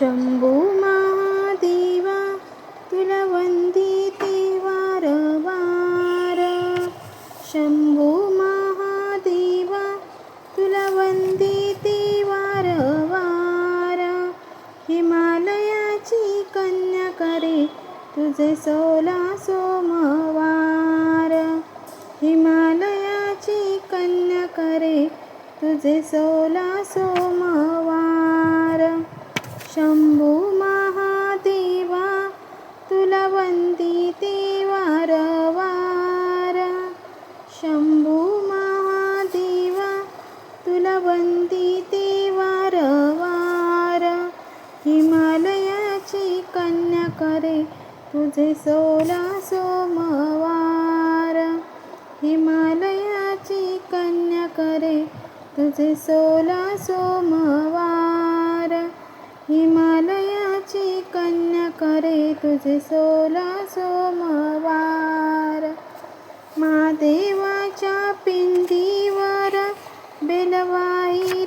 शंभू महादेवा तुला वंदिते वारंवार. शंभू महादेवा तुला वंदिते वारंवार. हिमालयाची कन्या करे तुझे 16 सोमवार. हिमालयाची कन्या करे तुझे 16 सोमवार. शंभू महादेवा तुला वंदिते वारंवार. शंभू महादेवा तुला वंदिते वारंवार. हिमालयाची कन्या करे तुझे 16 सोमवार. हिमालयाची कन्या करे तुझे 16 सोमवार. हिमालयाची कन्या करे तुझे 16 सोमवार. महादेवाच्या पिंडीवर बेलवाई